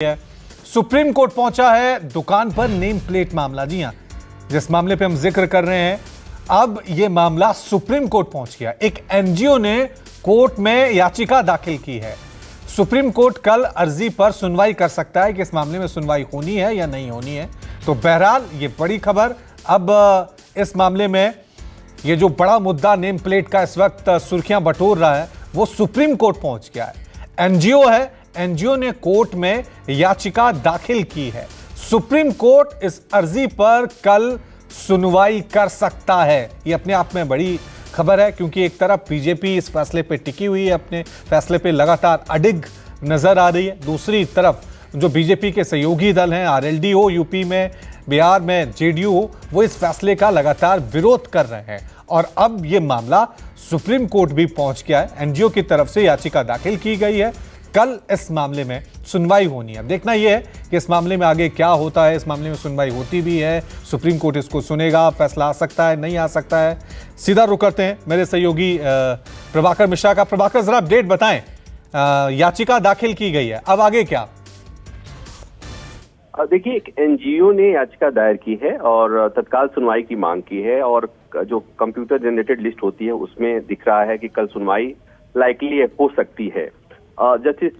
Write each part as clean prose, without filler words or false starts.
है। Supreme court पहुंचा है दुकान पर नेम प्लेट मामला। जी हां, जिस मामले पे हम जिक्र कर रहे हैं, अब यह मामला सुप्रीम कोर्ट पहुंच गया। एक एनजीओ ने कोर्ट में याचिका दाखिल की है। सुप्रीम कोर्ट कल अर्जी पर सुनवाई कर सकता है कि इस मामले में सुनवाई होनी है या नहीं होनी है। तो बहरहाल ये बड़ी खबर। अब इस मामले में ये जो बड़ा मुद्दा नेम प्लेट का इस वक्त सुर्खियां बटोर रहा है, वो सुप्रीम कोर्ट पहुंच गया है। एनजीओ है, एनजीओ ने कोर्ट में याचिका दाखिल की है। सुप्रीम कोर्ट इस अर्जी पर कल सुनवाई कर सकता है। यह अपने आप में बड़ी खबर है, क्योंकि एक तरफ बीजेपी इस फैसले पे टिकी हुई है, अपने फैसले पे लगातार अडिग नजर आ रही है। दूसरी तरफ जो बीजेपी के सहयोगी दल हैं, आरएलडी हो यूपी में, बिहार में जेडीयू हो, वो इस फैसले का लगातार विरोध कर रहे हैं। और अब यह मामला सुप्रीम कोर्ट भी पहुंच गया है। एनजीओ की तरफ से याचिका दाखिल की गई है। कल इस मामले में सुनवाई होनी है। अब देखना यह है कि इस मामले में आगे क्या होता है। इस मामले में सुनवाई होती भी है, सुप्रीम कोर्ट इसको सुनेगा, फैसला आ सकता है, नहीं आ सकता है। सीधा रुख करते हैं मेरे सहयोगी प्रभाकर मिश्रा का। प्रभाकर, जरा अपडेट बताएं। याचिका दाखिल की गई है, अब आगे क्या? देखिए, एक एनजीओ ने याचिका दायर की है और तत्काल सुनवाई की मांग की है। और जो कंप्यूटर जनरेटेड लिस्ट होती है उसमें दिख रहा है कि कल सुनवाई लाइकली हो सकती है। जस्टिस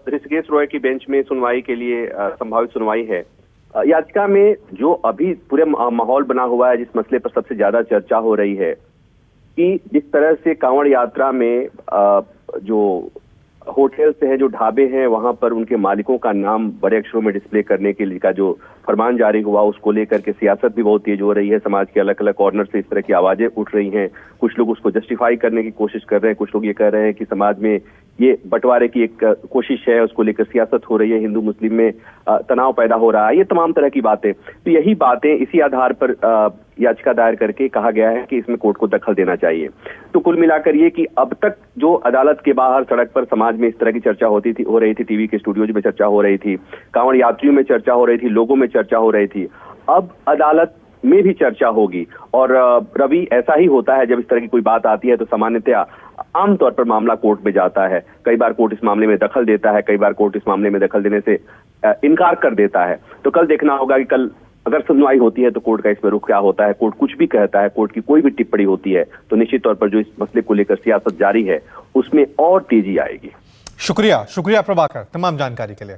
ऋषिकेश रॉय की बेंच में सुनवाई के लिए संभावित सुनवाई है। याचिका में जो अभी पूरे माहौल बना हुआ है, जिस मसले पर सबसे ज्यादा चर्चा हो रही है कि जिस तरह से कांवड़ यात्रा में जो होटल्स हैं, जो ढाबे हैं, वहां पर उनके मालिकों का नाम बड़े अक्षरों में डिस्प्ले करने के लिए का जो फरमान जारी हुआ, उसको लेकर के सियासत भी बहुत तेज हो रही है। समाज के अलग अलग कॉर्नर से इस तरह की आवाजें उठ रही हैं। कुछ लोग उसको जस्टिफाई करने की कोशिश कर रहे हैं, कुछ लोग ये कह रहे हैं कि समाज में ये बंटवारे की एक कोशिश है, उसको लेकर सियासत हो रही है, हिंदू मुस्लिम में तनाव पैदा हो रहा है, ये तमाम तरह की बातें। तो यही बातें, इसी आधार पर याचिका दायर करके कहा गया है कि इसमें कोर्ट को दखल देना चाहिए। तो कुल मिलाकर ये कि अब तक जो अदालत के बाहर सड़क पर समाज में इस तरह की चर्चा हो रही थी, टीवी के स्टूडियोज में चर्चा हो रही थी, कांवड़ यात्रियों में चर्चा हो रही थी, लोगों में चर्चा हो रही थी, अब अदालत में भी चर्चा होगी। और रवि, ऐसा ही होता है, जब इस तरह की कोई बात आती है तो सामान्यतया आमतौर पर मामला कोर्ट में जाता है। कई बार कोर्ट इस मामले में दखल देता है, कई बार कोर्ट इस मामले में दखल देने से इनकार कर देता है। तो कल देखना होगा कि कल अगर सुनवाई होती है तो कोर्ट का इसमें रुख क्या होता है। कोर्ट कुछ भी कहता है, कोर्ट की कोई भी टिप्पणी होती है तो निश्चित तौर पर जो इस मसले को लेकर सियासत जारी है उसमें और तेजी आएगी। शुक्रिया प्रभाकर, तमाम जानकारी के लिए।